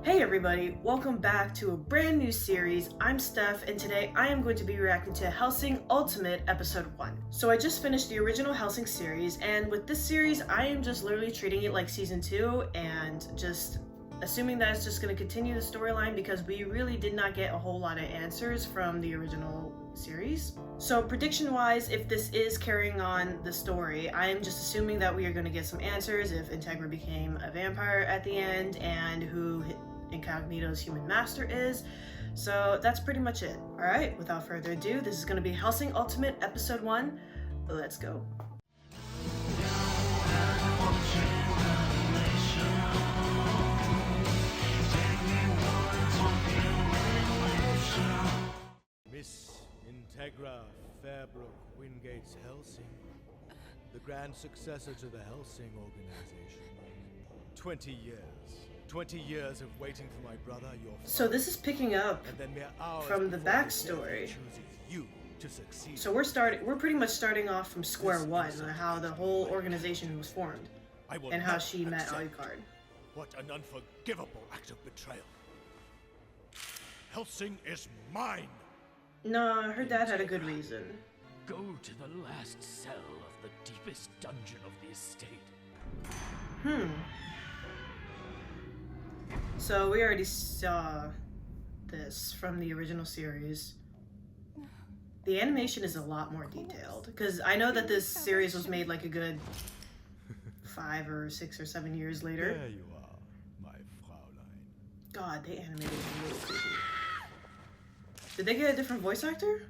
Hey everybody, welcome back to a brand new series. I'm Steph, and today I am going to be reacting to Hellsing Ultimate Episode 1. So I just finished the original Hellsing series, and with this series, I am just literally treating it like Season 2, and just assuming that it's just going to continue the storyline because we really did not get a whole lot of answers from the original series. So prediction-wise, if this is carrying on the story, I am just assuming that we are going to get some answers if Integra became a vampire at the end, and who Incognito's human master is. So that's pretty much it. Alright, without further ado, this is going to be Hellsing Ultimate Episode 1. Let's go. Miss Integra Fairbrook Wingate's Hellsing, the grand successor to the Hellsing organization. 20 years of waiting for my brother, your father. So this is picking up and then mere hours from the backstory. Chooses you to succeed. So we're pretty much starting off from square one, how the whole organization was formed, and how she met Alucard. What an unforgivable act of betrayal. Hellsing is mine! Nah, her dad had a good reason. Go to the last cell of the deepest dungeon of the estate. So we already saw this from the original series. The animation is a lot more detailed, because I know that this series was made like a good 5 or 6 or 7 years later. There you are, my Fraulein. God, they animated it really creepy. Did they get a different voice actor?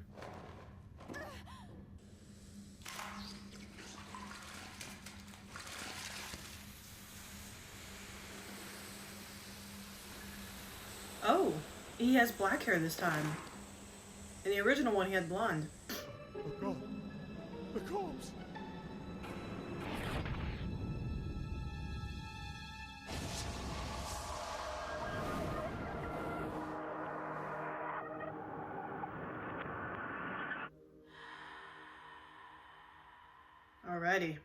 Oh, he has black hair this time. In the original one, he had blonde. Oh God, the corpse! Alrighty.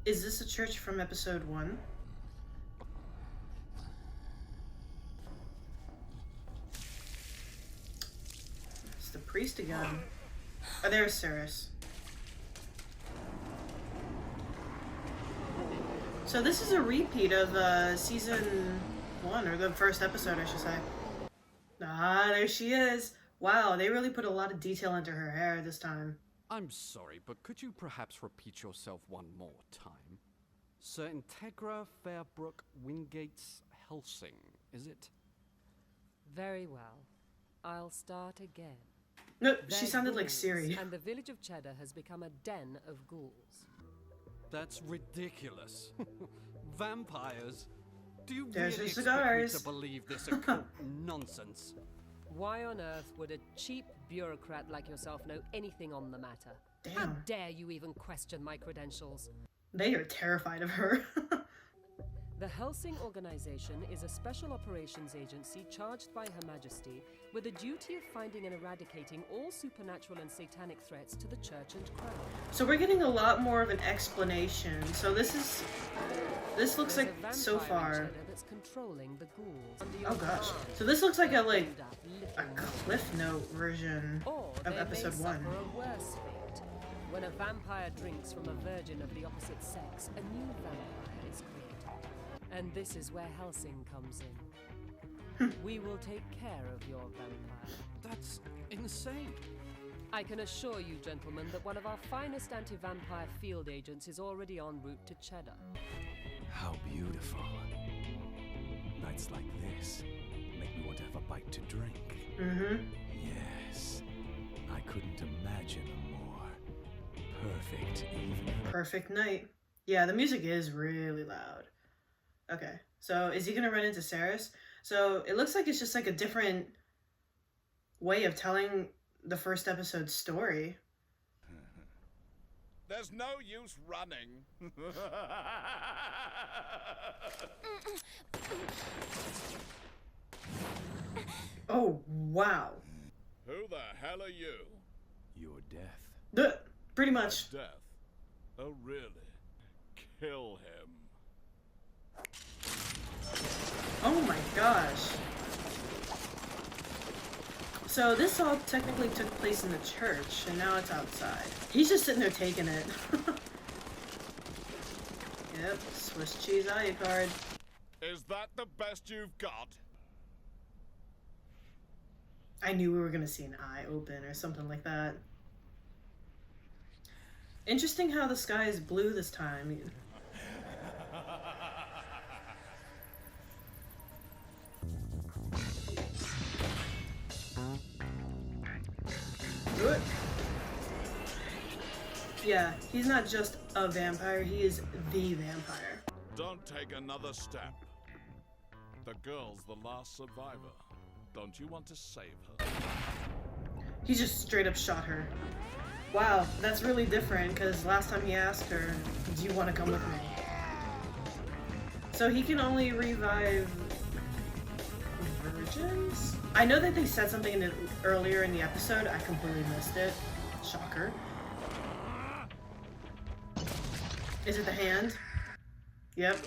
Is this a church from episode 1? It's the priest again. Oh, there's Ceres. So this is a repeat of season 1, or the first episode, I should say. Ah, there she is. Wow, they really put a lot of detail into her hair this time. I'm sorry, but could you perhaps repeat yourself one more time? Sir Integra Fairbrook Wingate's Hellsing, is it? Very well. I'll start again. No, she They're sounded like ghouls, Siri. And the village of Cheddar has become a den of ghouls. That's ridiculous. Vampires? Do you There's really her expect me cigars. to believe this occult nonsense? Why on earth would a cheap bureaucrat like yourself know anything on the matter? How Damn. dare you even question my credentials? They are terrified of her. The Hellsing organization is a special operations agency charged by Her Majesty with the duty of finding and eradicating all supernatural and satanic threats to the church and crown. So we're getting a lot more of an explanation. So this looks There's like a vampire so in far. Cheddar that's controlling the ghouls. Under your Oh gosh. command. So this looks like a They'll end up a little Cliff Note version Or of they episode may 1. suffer a worse fate. When a vampire drinks from a virgin of the opposite sex, a new vampire is created. And this is where Hellsing comes in. We will take care of your vampire. That's insane. I can assure you, gentlemen, that one of our finest anti-vampire field agents is already en route to Cheddar. How beautiful. Nights like this make me want to have a bite to drink. Yes. I couldn't imagine a more perfect evening. Perfect night. Yeah, the music is really loud. Okay, so is he gonna run into Ceres? So it looks like it's just like a different way of telling the first episode's story. There's no use running. Oh, wow. Who the hell are you? Your death. Pretty much. Death. Oh, really? Kill him. Oh my gosh. So this all technically took place in the church, and now it's outside. He's just sitting there taking it. Yep, Swiss cheese value card. Is that the best you've got? I knew we were gonna see an eye open or something like that. Interesting how the sky is blue this time. Good. Yeah, he's not just a vampire, he is the vampire. Don't take another step. The girl's the last survivor. Don't you want to save her? He just straight up shot her. Wow, that's really different, because last time he asked her, do you want to come with me? So he can only revive virgins? I know that they said something earlier in the episode, I completely missed it. Shocker. Is it the hand? Yep.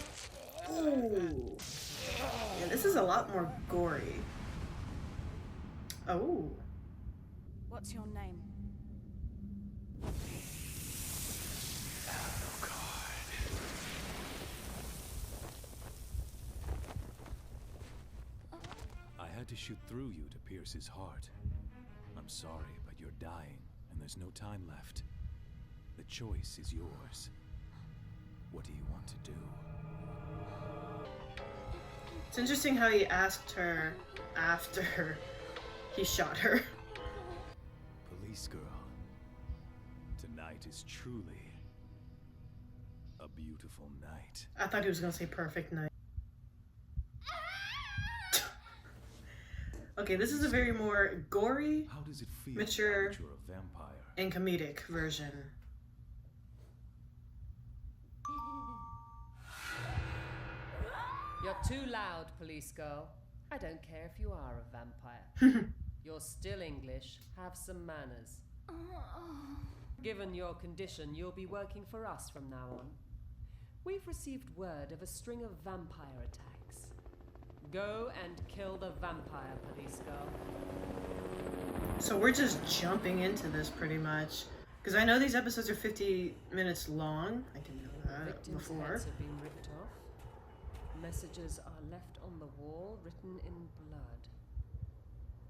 Ooh. Yeah, this is a lot more gory. Oh. What's your name? I had to shoot through you to pierce his heart. I'm sorry, but you're dying, and there's no time left. The choice is yours. What do you want to do? It's interesting how he asked her after he shot her. Police girl, tonight is truly a beautiful night. I thought he was gonna say perfect night. Okay, this is a very more gory, How does it feel mature, now that you're a vampire? and comedic version. You're too loud, police girl. I don't care if you are a vampire. You're still English. Have some manners. Given your condition, you'll be working for us from now on. We've received word of a string of vampire attacks. Go and kill the vampire, police girl. So we're just jumping into this pretty much. Because I know these episodes are 50 minutes long. I didn't know that Victims' before. heads have been ripped off. Messages are left on the wall, written in blood.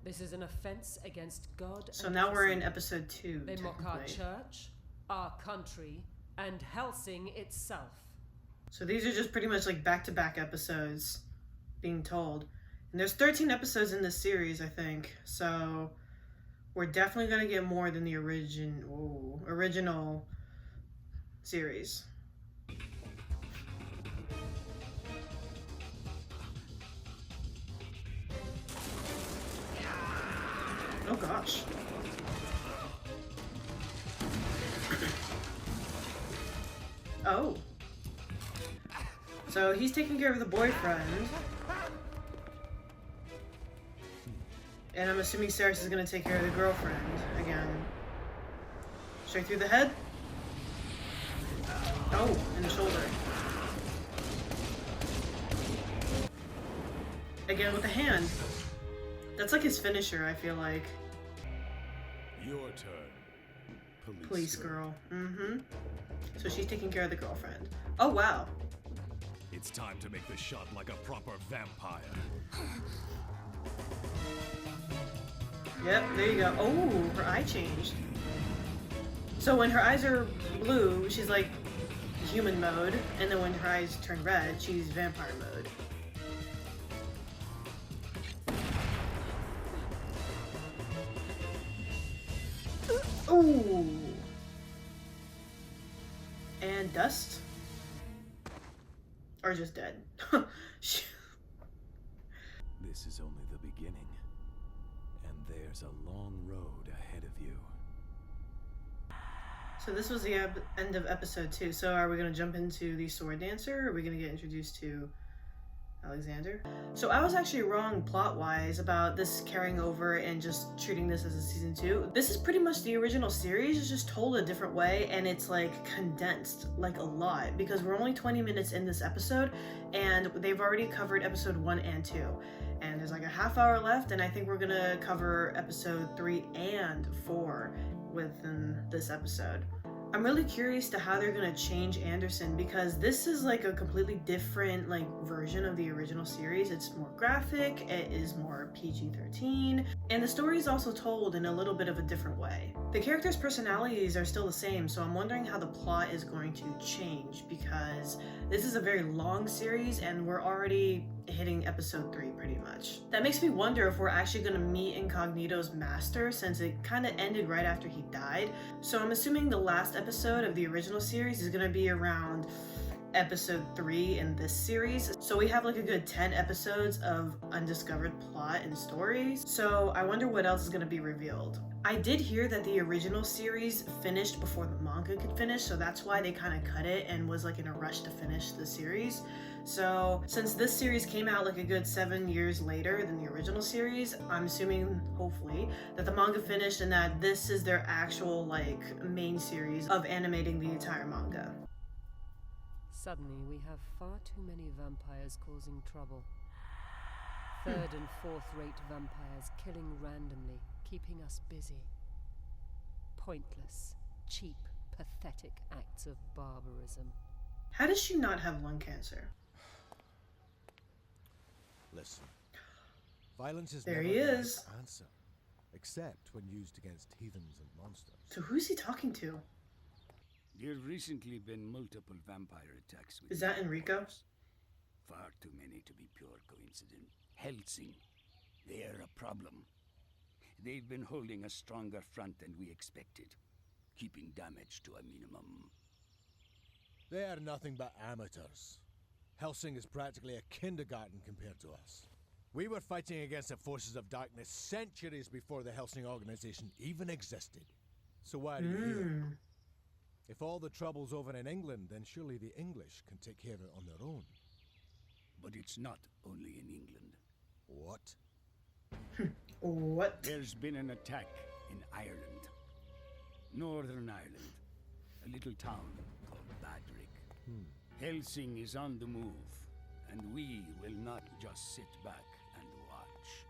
This is an offense against God. So and now we're in Hellsing. episode 2. They mock our technically. church, our country, and Hellsing itself. So these are just pretty much like back-to-back episodes being told. And there's 13 episodes in this series, I think. So we're definitely going to get more than the original series. Oh gosh. Oh. So he's taking care of the boyfriend. And I'm assuming Ceres is gonna take care of the girlfriend again. Straight through the head? Oh, in the shoulder. Again with the hand. That's like his finisher, I feel like. Your turn, Police girl. Mm-hmm. So she's taking care of the girlfriend. Oh, wow. It's time to make the shot like a proper vampire. Yep, there you go. Oh, her eye changed. So when her eyes are blue, she's like human mode. And then when her eyes turn red, she's vampire mode. Ooh. And dust? Or just dead? This is only the beginning. And there's a long road ahead of you. So this was the end of episode 2. So are we going to jump into the sword dancer? Or are we going to get introduced to Alexander. So I was actually wrong plot-wise about this carrying over and just treating this as a season 2. This is pretty much the original series, it's just told a different way, and it's like condensed like a lot because we're only 20 minutes in this episode and they've already covered episode 1 and 2. And there's like a half hour left, and I think we're gonna cover episode 3 and 4 within this episode. I'm really curious to how they're gonna change Anderson because this is like a completely different like version of the original series. It's more graphic, it is more PG-13, and the story is also told in a little bit of a different way. The characters' personalities are still the same, so I'm wondering how the plot is going to change because this is a very long series and we're already hitting episode 3 pretty much. That makes me wonder if we're actually going to meet Incognito's master since it kind of ended right after he died. So I'm assuming the last episode of the original series is going to be around episode 3 in this series. So we have like a good 10 episodes of undiscovered plot and stories. So I wonder what else is going to be revealed. I did hear that the original series finished before the manga could finish, so that's why they kind of cut it and was like in a rush to finish the series. So since this series came out like a good 7 years later than the original series, I'm assuming, hopefully, that the manga finished and that this is their actual like main series of animating the entire manga. Suddenly, we have far too many vampires causing trouble. Third and fourth-rate vampires killing randomly, keeping us busy. Pointless, cheap, pathetic acts of barbarism. How does she not have lung cancer? Listen, violence is There never he the right is. answer, except when used against heathens and monsters. So who's he talking to? There have recently been multiple vampire attacks with Is that Enrico? vampires. Far too many to be pure coincidence. Hellsing, they're a problem. They've been holding a stronger front than we expected, keeping damage to a minimum. They are nothing but amateurs. Hellsing is practically a kindergarten compared to us. We were fighting against the forces of darkness centuries before the Hellsing organization even existed. So why are you here? If all the trouble's over in England, then surely the English can take care of it on their own. But it's not only in England. What? What? There's been an attack in Ireland. Northern Ireland. A little town called Badrick. Hellsing is on the move, and we will not just sit back and watch.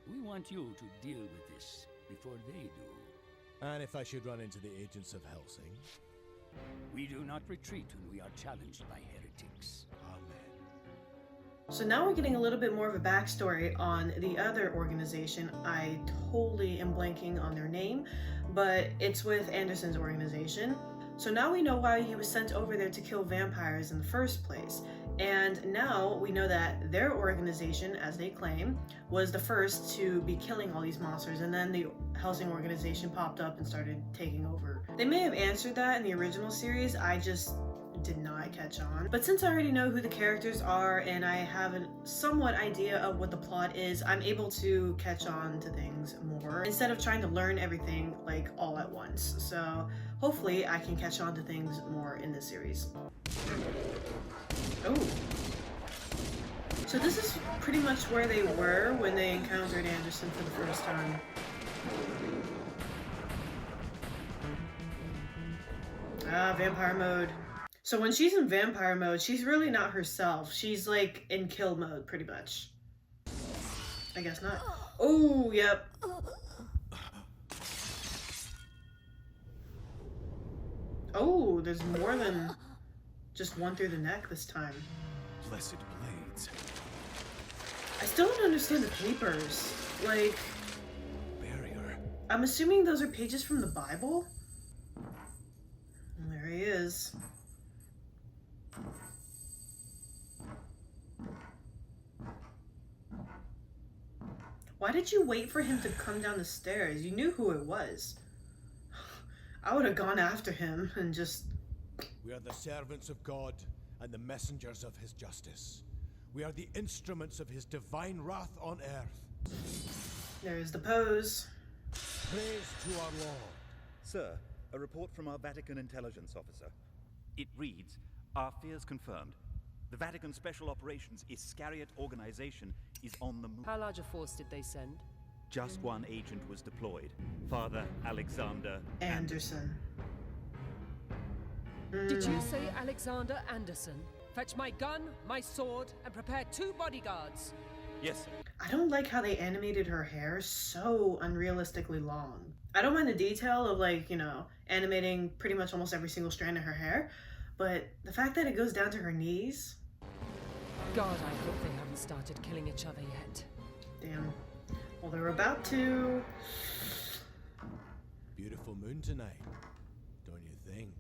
We want you to deal with this before they do. And if I should run into the agents of Hellsing? We do not retreat when we are challenged by heretics. Amen. So now we're getting a little bit more of a backstory on the other organization. I totally am blanking on their name, but it's with Anderson's organization. So now we know why he was sent over there to kill vampires in the first place. And now we know that their organization, as they claim, was the first to be killing all these monsters, and then the Hellsing organization popped up and started taking over. They may have answered that in the original series, I just did not catch on. But since I already know who the characters are and I have a somewhat idea of what the plot is, I'm able to catch on to things more instead of trying to learn everything like all at once. So hopefully I can catch on to things more in this series. Oh. So this is pretty much where they were when they encountered Anderson for the first time. Ah, vampire mode. So when she's in vampire mode, she's really not herself. She's like in kill mode, pretty much. I guess not. Oh, yep. Oh, there's more than just one through the neck this time. Blessed blades. I still don't understand the papers. Like, Barrier. I'm assuming those are pages from the Bible? And there he is. Why did you wait for him to come down the stairs? You knew who it was. I would have gone after him and just... We are the servants of God and the messengers of his justice. We are the instruments of his divine wrath on earth. There's the pose. Praise to our Lord. Sir, a report from our Vatican intelligence officer. It reads, our fears confirmed. The Vatican Special Operations Iscariot organization is on the move. How large a force did they send? Just one agent was deployed. Father Alexander Anderson. Did you say Alexander Anderson? Fetch my gun, my sword, and prepare 2 bodyguards. Yes, sir. I don't like how they animated her hair so unrealistically long. I don't mind the detail of, like, you know, animating pretty much almost every single strand of her hair, but the fact that it goes down to her knees. God, I hope they haven't started killing each other yet. Damn. Well, they're about to. Beautiful moon tonight, don't you think?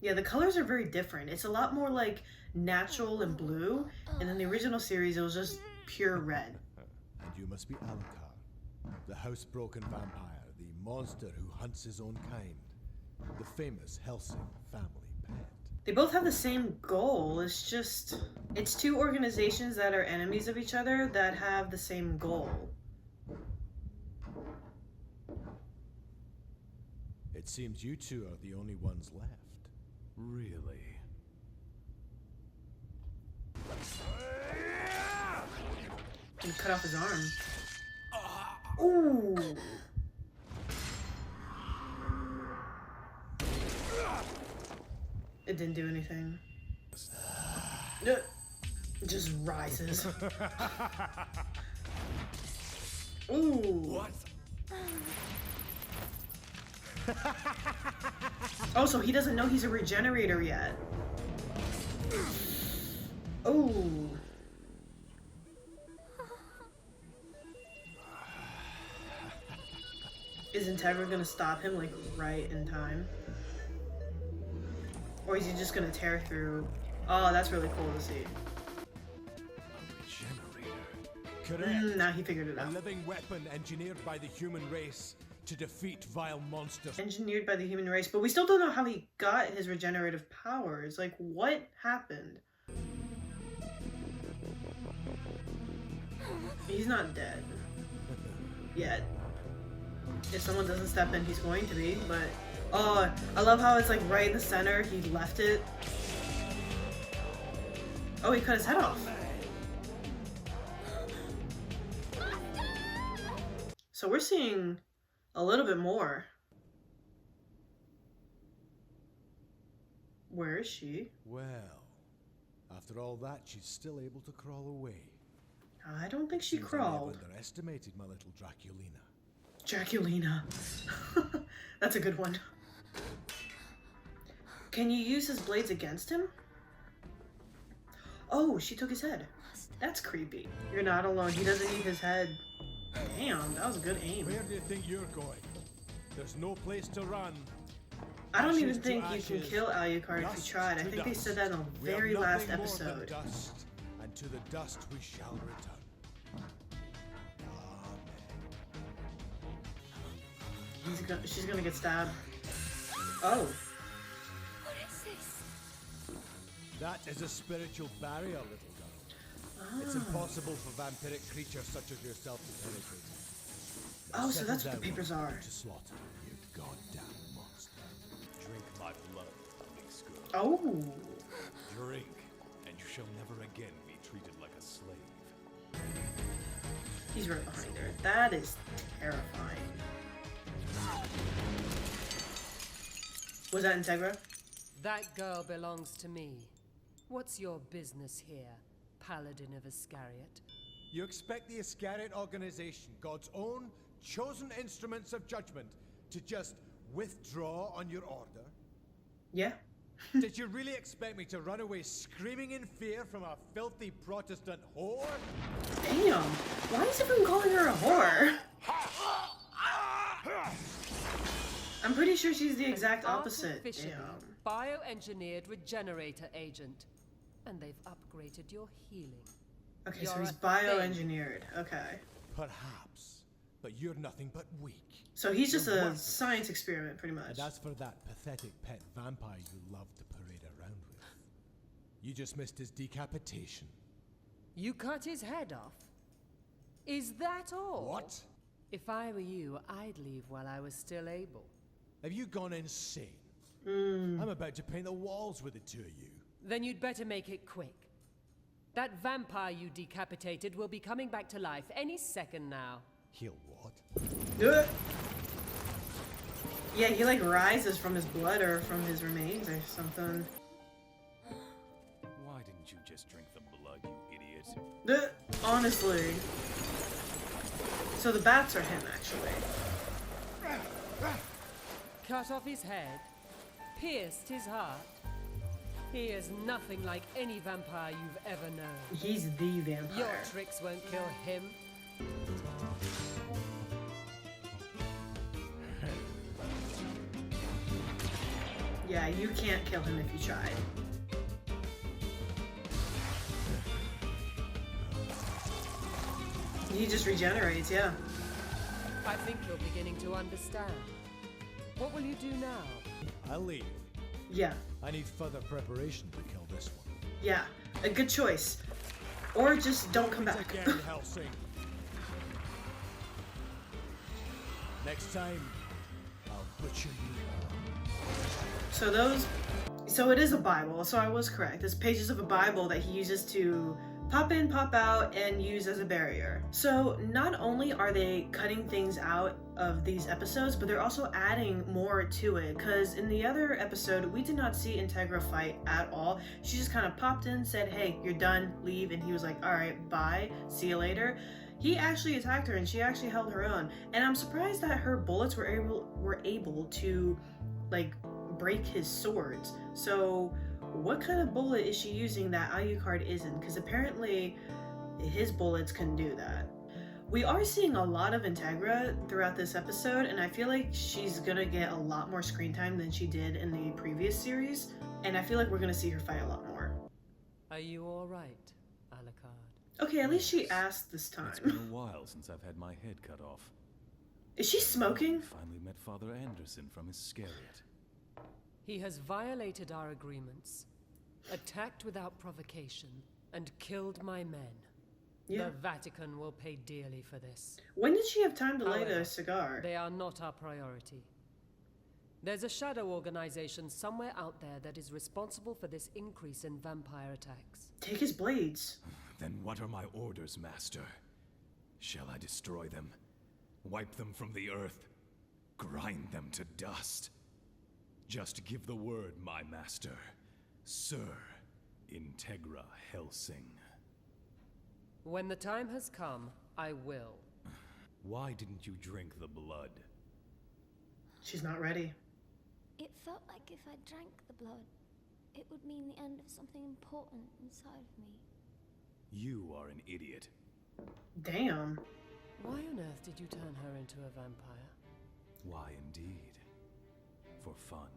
Yeah, the colors are very different. It's a lot more like natural and blue, and in the original series it was just pure red. And you must be Alucard, the housebroken vampire, the monster who hunts his own kind, the famous Hellsing family pet. They both have the same goal. It's 2 organizations that are enemies of each other that have the same goal. It seems you 2 are the only ones left. Really? And cut off his arm. Ooh. It didn't do anything. It just rises. Ooh. What? Oh, so he doesn't know he's a regenerator yet. Ooh. Is Integra gonna stop him, like, right in time? Or is he just gonna tear through? Oh, that's really cool to see. Correct. Now he figured it A out. living weapon engineered by the human race to defeat vile monsters. Engineered by the human race, but we still don't know how he got his regenerative powers. Like, what happened? He's not dead. Yet. If someone doesn't step in, he's going to be, but... Oh, I love how it's like right in the center. He left it. Oh, he cut his head off. So we're seeing a little bit more. Where is she? Well, after all that, she's still able to crawl away. I don't think she Seems crawled. I underestimated my little Draculina. Draculina. That's a good one. Can you use his blades against him? Oh, she took his head. That's creepy. You're not alone. He doesn't need his head. Damn, that was a good aim. Where do you think you're going? There's no place to run. I don't even Ashes to think you can ashes, kill Alucard if you dust tried. I to think they dust. said that in the We have very last nothing more than episode. dust, and to the dust we shall return. Amen. She's gonna get stabbed. Oh. What is this? That is a spiritual barrier, little girl. It's impossible for vampiric creatures such as yourself to penetrate it. Now Oh, so settle that's what the down papers or are. to slaughter, you goddamn monster. Drink my blood, mixed girl. Oh. Drink, and you shall never again be treated like a slave. He's right behind her. That is terrifying. Was that Integra? That girl belongs to me. What's your business here, Paladin of Iscariot? You expect the Iscariot organization, God's own chosen instruments of judgment, to just withdraw on your order? Yeah. Did you really expect me to run away screaming in fear from a filthy Protestant whore? Damn. Why is everyone calling her a whore? I'm pretty sure she's the exact opposite. Artificially Damn. bioengineered regenerator agent. And they've upgraded your healing. Okay, so You're he's a thing. bioengineered. Okay. Perhaps, but you're nothing but weak. So he's just You're a worthless. science experiment, pretty much. And as for that pathetic pet vampire you love to parade around with, you just missed his decapitation. You cut his head off? Is that all? What? If I were you, I'd leave while I was still able. Have you gone insane? I'm about to paint the walls with the 2 of you. Then you'd better make it quick. That vampire you decapitated will be coming back to life any second now. He'll what? Yeah, he like rises from his blood or from his remains or something. Why didn't you just drink the blood, you idiot? Honestly. So the bats are him, actually. Cut off his head, pierced his heart. He is nothing like any vampire you've ever known. He's the vampire. Your tricks won't kill him. Yeah, you can't kill him if you tried. He just regenerates, yeah. I think you're beginning to understand. What will you do now? I'll leave. Yeah, I need further preparation to kill this one. yeah. A good choice. Or just don't come back. Again, Hellsing. Next time, I'll butcher you. So it is a Bible, so I was correct. It's pages of a Bible that he uses to pop in, pop out, and use as a barrier. So not only are they cutting things out of these episodes, but they're also adding more to it, because in the other episode, we did not see Integra fight at all. She just kind of popped in, said, hey, you're done, leave, and he was like, all right, bye, see you later. He actually attacked her, and she actually held her own. And I'm surprised that her bullets were able to, like, break his swords. So what kind of bullet is she using that Alucard isn't? Because apparently his bullets can do that. We are seeing a lot of Integra throughout this episode, and I feel like she's gonna get a lot more screen time than she did in the previous series, and I feel like we're gonna see her fight a lot more. Are you all right, Alucard? Okay, at least she asked this time. It's been a while since I've had my head cut off. Is she smoking? Finally met Father Anderson from his Iscariot. He has violated our agreements, attacked without provocation, and killed my men. Yeah. The Vatican will pay dearly for this. When did she have time to light However, a cigar? They are not our priority. There's a shadow organization somewhere out there that is responsible for this increase in vampire attacks. Take his blades. Then what are my orders, Master? Shall I destroy them? Wipe them from the earth? Grind them to dust? Just give the word, my master. Sir Integra Hellsing. When the time has come, I will. Why didn't you drink the blood? She's not ready. It felt like if I drank the blood, it would mean the end of something important inside of me. You are an idiot. Damn. Why on earth did you turn her into a vampire? Why indeed? For fun?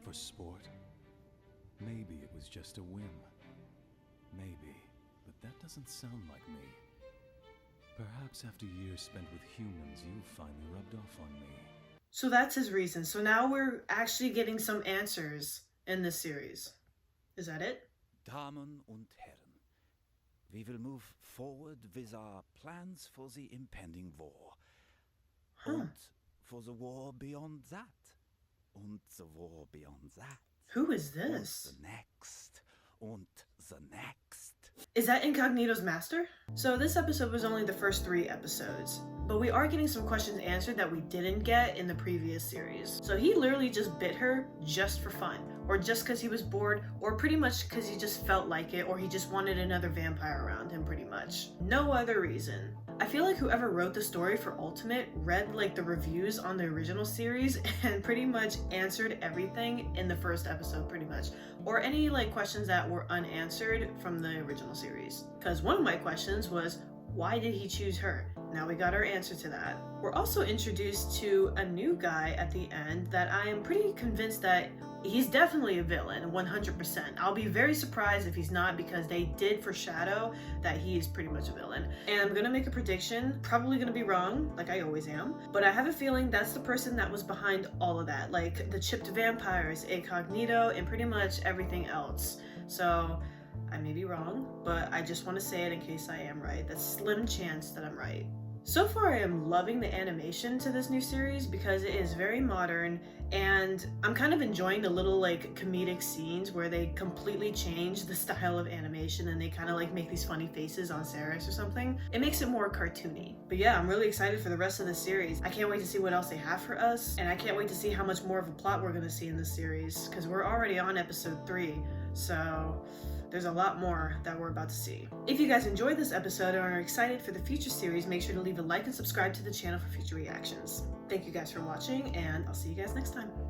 For sport? Maybe it was just a whim. Maybe, but that doesn't sound like me. Perhaps after years spent with humans, you finally rubbed off on me. So that's his reason. So now we're actually getting some answers in this series. Is that it? Damen und Herren, we will move forward with our plans for the impending war. And for the war beyond that. And the war beyond that. Who is this? And the next. And the next. Is that Incognito's master? So this episode was only the first 3 episodes, but we are getting some questions answered that we didn't get in the previous series. So he literally just bit her just for fun, or just because he was bored, or pretty much because he just felt like it, or he just wanted another vampire around him pretty much. No other reason. I feel like whoever wrote the story for Ultimate read like the reviews on the original series and pretty much answered everything in the first episode pretty much, or any like questions that were unanswered from the original series. Because one of my questions was, why did he choose her? Now we got our answer to that. We're also introduced to a new guy at the end that I am pretty convinced that he's definitely a villain, 100%. I'll be very surprised if he's not, because they did foreshadow that he is pretty much a villain. And I'm gonna make a prediction, probably gonna be wrong, like I always am, but I have a feeling that's the person that was behind all of that, like the chipped vampires, Incognito, and pretty much everything else. So I may be wrong, but I just want to say it in case I am right. That's a slim chance that I'm right. So far I am loving the animation to this new series because it is very modern, and I'm kind of enjoying the little like comedic scenes where they completely change the style of animation and they kind of like make these funny faces on Ceres or something. It makes it more cartoony. But yeah, I'm really excited for the rest of the series. I can't wait to see what else they have for us, and I can't wait to see how much more of a plot we're going to see in this series, because we're already on episode 3, so there's a lot more that we're about to see. If you guys enjoyed this episode and are excited for the future series, make sure to leave a like and subscribe to the channel for future reactions. Thank you guys for watching, and I'll see you guys next time.